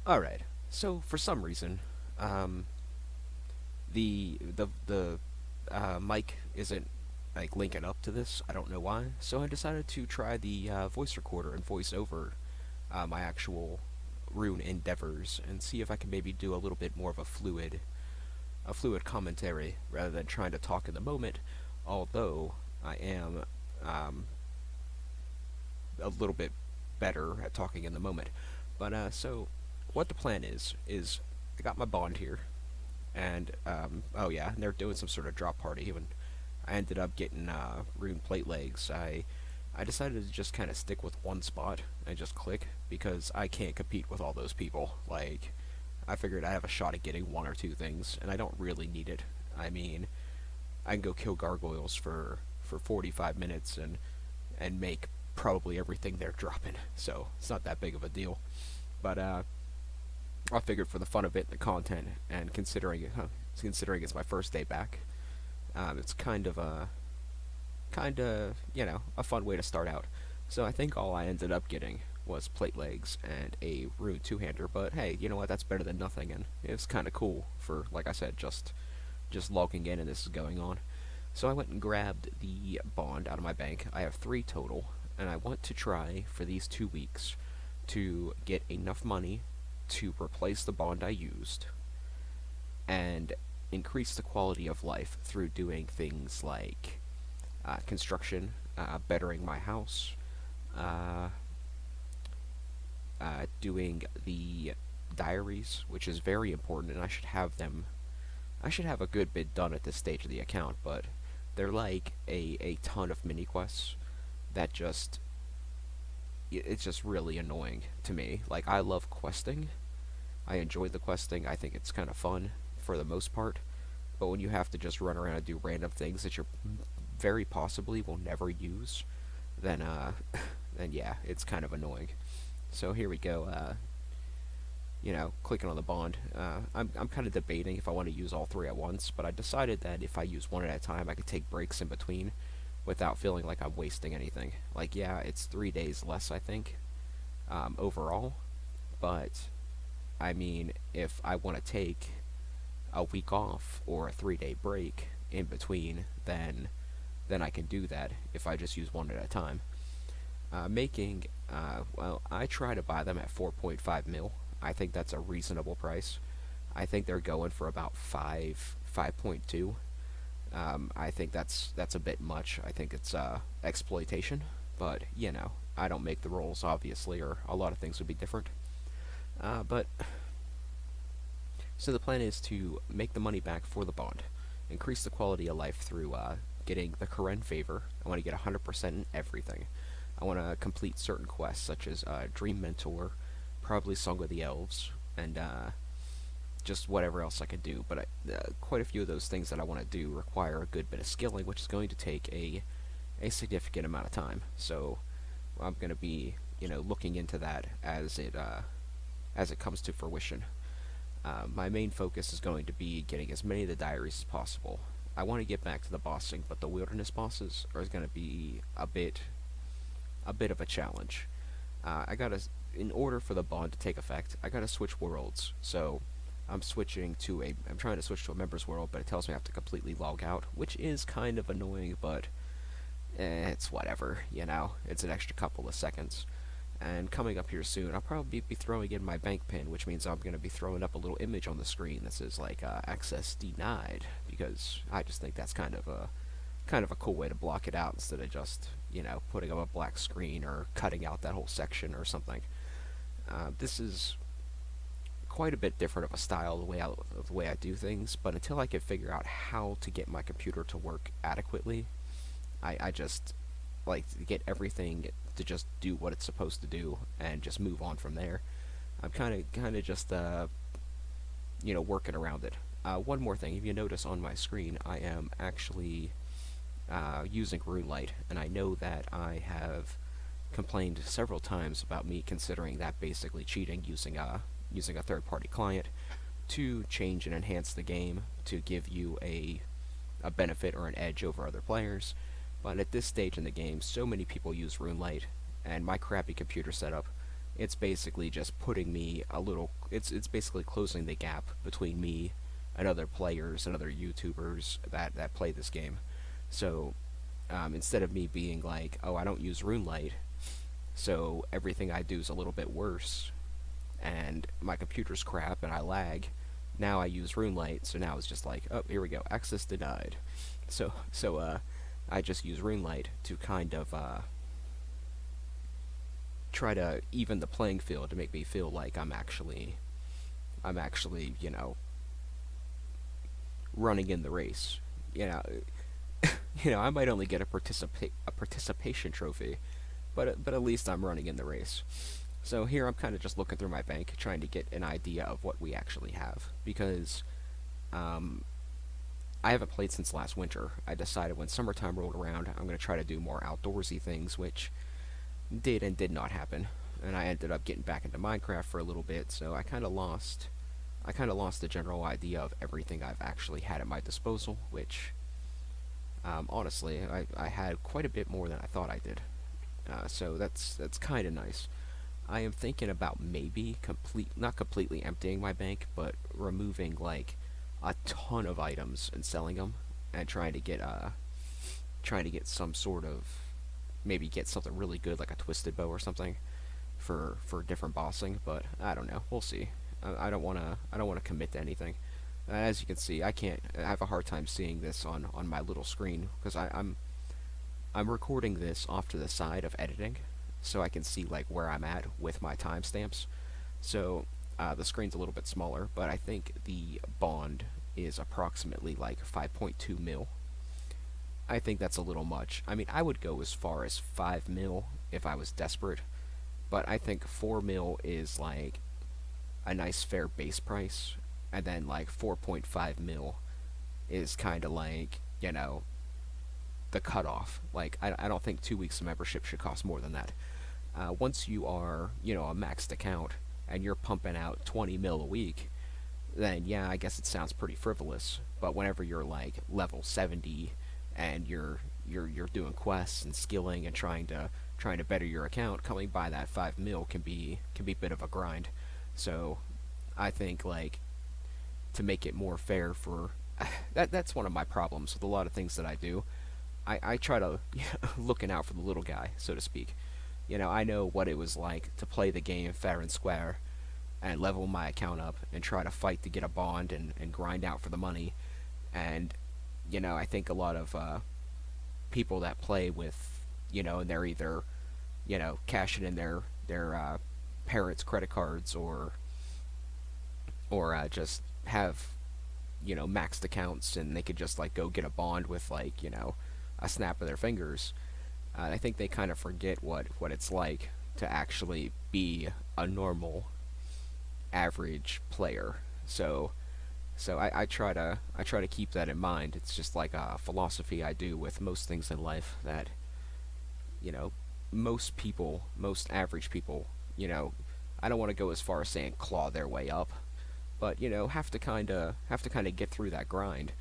Alright, so for some reason, um, the mic isn't like linking up to this. I don't know why. So I decided to try the voice recorder and voice over my actual rune endeavors and see if I can maybe do a little bit more of a fluid commentary rather than trying to talk in the moment. Although I am um, a little bit better at talking in the moment. But so what the plan is I got my bond here, and oh yeah, and they're doing some sort of drop party. Even I ended up getting rune plate legs. I decided to just kind of stick with one spot and just click because I can't compete with all those people. Like I figured I have a shot at getting one or two things, and I don't really need it. I mean, I can go kill gargoyles for 45 minutes and make probably everything they're dropping. So it's not that big of a deal. But I figured for the fun of it, the content, and considering it's my first day back, it's kind of a fun way to start out. So I think all I ended up getting was plate legs and a rune two-hander. But hey, you know what? That's better than nothing, and it's kind of cool for, like I said, just logging in and this is going on. So I went and grabbed the bond out of my bank. I have three total, and I want to try for these 2 weeks to get enough money to replace the bond I used and increase the quality of life through doing things like construction, bettering my house, uh, doing the diaries, which is very important, and I should have them. I should have a good bit done at this stage of the account, but they're like a ton of mini quests that just it's just really annoying to me. Like I love questing. I enjoy the questing. I think it's kind of fun for the most part. But when you have to just run around and do random things that you very possibly will never use, then then yeah, it's kind of annoying. So here we go. Clicking on the bond. I'm kind of debating if I want to use all three at once, but I decided that if I use one at a time, I could take breaks in between without feeling like I'm wasting anything. Like, yeah, it's 3 days less, I think, overall, but I mean, if I want to take a week off or a 3 day break in between, then I can do that if I just use one at a time. Well, I try to buy them at 4.5 mil. I think that's a reasonable price. I think they're going for about 5.2. I think that's a bit much. I think it's exploitation, but I don't make the rules obviously, or a lot of things would be different. But so the plan is to make the money back for the bond, increase the quality of life through getting the Karen favor. I want to get 100% in everything. I want to complete certain quests such as Dream Mentor, probably Song of the Elves, and just whatever else I can do. But quite a few of those things that I want to do require a good bit of skilling, which is going to take a significant amount of time. So I'm going to be looking into that as it comes to fruition. My main focus is going to be getting as many of the diaries as possible. I want to get back to the bossing, but the wilderness bosses are going to be a bit of a challenge. In order for the bond to take effect, I gotta switch worlds. So I'm trying to switch to a members world, but it tells me I have to completely log out, which is kind of annoying, but it's whatever. It's an extra couple of seconds. And coming up here soon, I'll probably be throwing in my bank pin, which means I'm going to be throwing up a little image on the screen that says like access denied, because I just think that's kind of a cool way to block it out instead of just putting up a black screen or cutting out that whole section or something. This is quite a bit different of a style of the way I do things, but until I can figure out how to get my computer to work adequately, I just like to get everything to just do what it's supposed to do and just move on from there. I'm kind of just working around it. One more thing, if you notice on my screen, I am actually using RuneLight, and I know that I have complained several times about me considering that basically cheating using a third-party client to change and enhance the game to give you a benefit or an edge over other players. But at this stage in the game, so many people use RuneLight, and my crappy computer setup It's basically just putting me a little. It's basically closing the gap between me and other players and other YouTubers that play this game. So instead of me being like, oh, I don't use RuneLight, so everything I do is a little bit worse, and my computer's crap and I lag. Now I use RuneLight, so now it's just like, oh, here we go, access denied. So I just use RuneLight to kind of try to even the playing field to make me feel like I'm actually, running in the race. You know, I might only get a participation trophy, but at least I'm running in the race. So here I'm kind of just looking through my bank, trying to get an idea of what we actually have, because um, I haven't played since last winter. I decided when summertime rolled around, I'm going to try to do more outdoorsy things, which did and did not happen. And I ended up getting back into Minecraft for a little bit, so I kind of lost the general idea of everything I've actually had at my disposal, which honestly, I had quite a bit more than I thought I did. So that's kind of nice. I am thinking about maybe not completely emptying my bank, but removing like a ton of items and selling them, and trying to get some sort of maybe get something really good like a twisted bow or something for different bossing. But I don't know. We'll see. I don't wanna commit to anything. As you can see, I have a hard time seeing this on my little screen because I'm recording this off to the side of editing, so I can see like where I'm at with my timestamps. So the screen's a little bit smaller, but I think the bond is approximately like 5.2 mil. I think that's a little much. I mean, I would go as far as 5 mil if I was desperate, but I think 4 mil is like a nice fair base price, and then like 4.5 mil is kind of like, the cutoff. Like, I don't think 2 weeks of membership should cost more than that. Once you are, a maxed account and you're pumping out 20 mil a week, then yeah, I guess it sounds pretty frivolous. But whenever you're like level 70 and you're doing quests and skilling and trying to better your account, coming by that 5 mil can be a bit of a grind. So I think like to make it more fair for that's one of my problems with a lot of things that I do. I try to looking out for the little guy, so to speak. I know what it was like to play the game fair and square and level my account up and try to fight to get a bond and grind out for the money. And, I think a lot of people that play with, and they're either, cashing in their parents' credit cards or just have, maxed accounts and they could just like go get a bond with like, a snap of their fingers. I think they kind of forget what it's like to actually be a normal, average player. So I try to keep that in mind. It's just like a philosophy I do with most things in life that you know most average people, I don't want to go as far as saying claw their way up, but have to kind of get through that grind.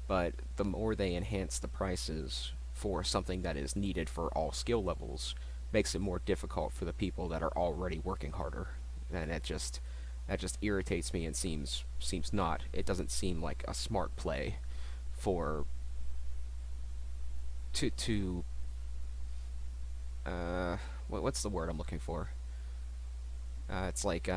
But the more they enhance the prices for something that is needed for all skill levels, makes it more difficult for the people that are already working harder. And that just irritates me and seems not. It doesn't seem like a smart play for to what's the word I'm looking for? It's like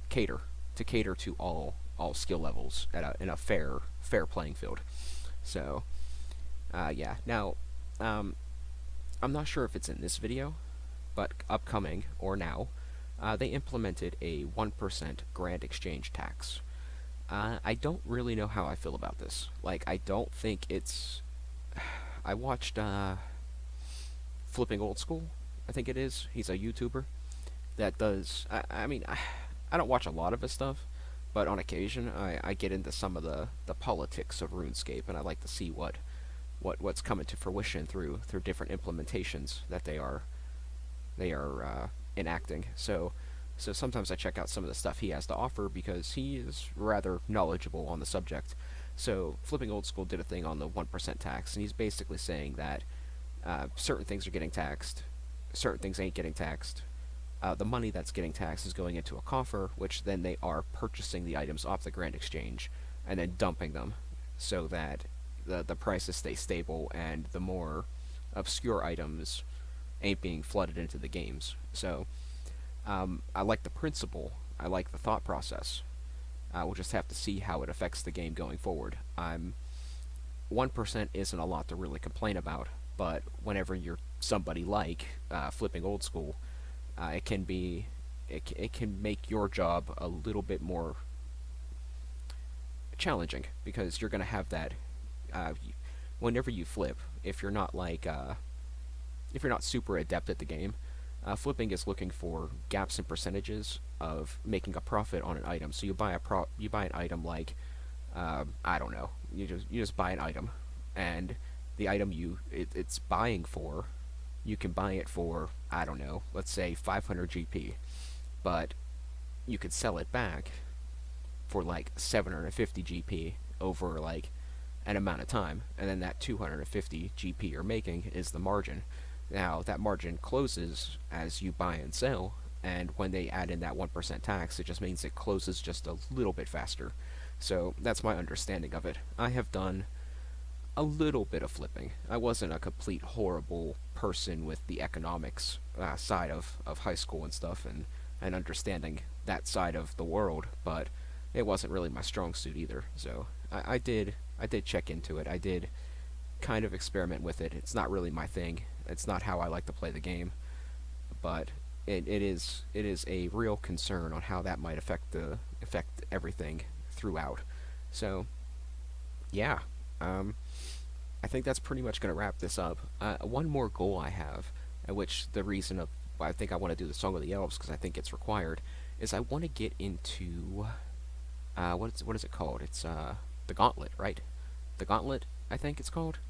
cater to cater to all skill levels in a fair playing field. So yeah. Now I'm not sure if it's in this video, but upcoming or now, they implemented a 1% grand exchange tax. I don't really know how I feel about this. Like, I don't think it's. I watched Flipping Old School, I think it is. He's a YouTuber that does. I mean, I don't watch a lot of his stuff, but on occasion I get into some of the politics of RuneScape, and I like to see what's coming to fruition through different implementations that they are enacting. So sometimes I check out some of the stuff he has to offer because he is rather knowledgeable on the subject. So Flipping Old School did a thing on the 1% tax, and he's basically saying that certain things are getting taxed, certain things ain't getting taxed, the money that's getting taxed is going into a coffer, which then they are purchasing the items off the Grand Exchange and then dumping them so that the prices stay stable and the more obscure items ain't being flooded into the games. So I like the principle. I like the thought process. We'll just have to see how it affects the game going forward. 1% isn't a lot to really complain about, but whenever you're somebody like flipping old school, it can be it can make your job a little bit more challenging because you're going to have that whenever you flip. If you're not if you're not super adept at the game, flipping is looking for gaps in percentages of making a profit on an item. So you buy an item like I don't know, you just buy an item, and the item it's buying for, you can buy it for I don't know, let's say 500 GP, but you could sell it back for like 750 GP over like an amount of time, and then that 250 GP you're making is the margin. Now, that margin closes as you buy and sell, and when they add in that 1% tax, it just means it closes just a little bit faster. So, that's my understanding of it. I have done a little bit of flipping. I wasn't a complete horrible person with the economics side of high school and stuff, and understanding that side of the world, but it wasn't really my strong suit either. So, I did check into it. I did kind of experiment with it. It's not really my thing. It's not how I like to play the game, but it is a real concern on how that might affect everything throughout. So yeah, I think that's pretty much going to wrap this up. One more goal I have, which the reason of why I think I want to do the Song of the Elves because I think it's required, is I want to get into what is it called? It's the Gauntlet, right? The Gauntlet, I think it's called.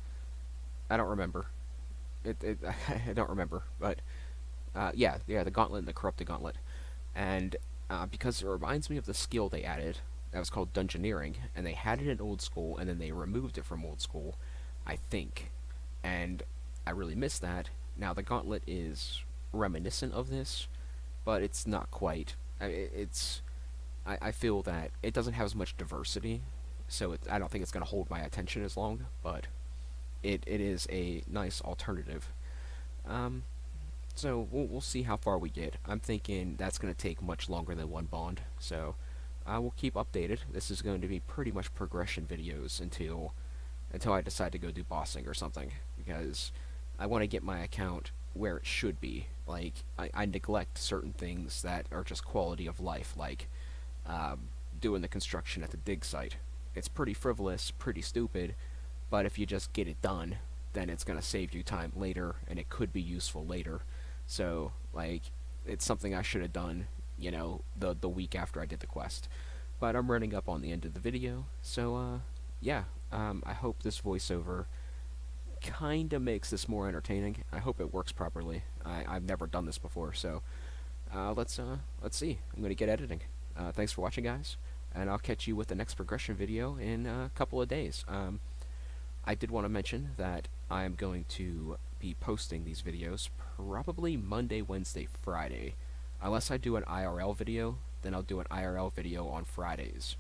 I don't remember. I don't remember, but yeah, the Gauntlet and the Corrupted Gauntlet, and because it reminds me of the skill they added that was called Dungeoneering, and they had it in Old School, and then they removed it from Old School, I think, and I really miss that. Now the Gauntlet is reminiscent of this, but it's not quite. I feel that it doesn't have as much diversity, so I don't think it's going to hold my attention as long, but it is a nice alternative. So we'll see how far we get. I'm thinking that's going to take much longer than one bond, so I will keep updated. This is going to be pretty much progression videos until I decide to go do bossing or something, because I want to get my account where it should be. Like, I neglect certain things that are just quality of life, like doing the construction at the dig site. It's pretty frivolous, pretty stupid, but if you just get it done, then it's going to save you time later, and it could be useful later. So, like, it's something I should have done, the week after I did the quest. But I'm running up on the end of the video, so, yeah, I hope this voiceover kinda makes this more entertaining. I hope it works properly. I've never done this before, so, let's see. I'm going to get editing. Thanks for watching, guys, and I'll catch you with the next progression video in a couple of days. I did want to mention that I'm going to be posting these videos probably Monday, Wednesday, Friday. Unless I do an IRL video, then I'll do an IRL video on Fridays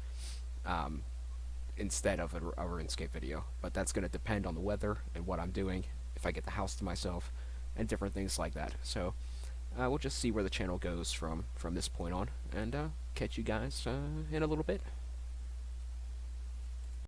instead of a RuneScape video. But that's going to depend on the weather and what I'm doing, if I get the house to myself, and different things like that. So we'll just see where the channel goes from this point on, and catch you guys in a little bit.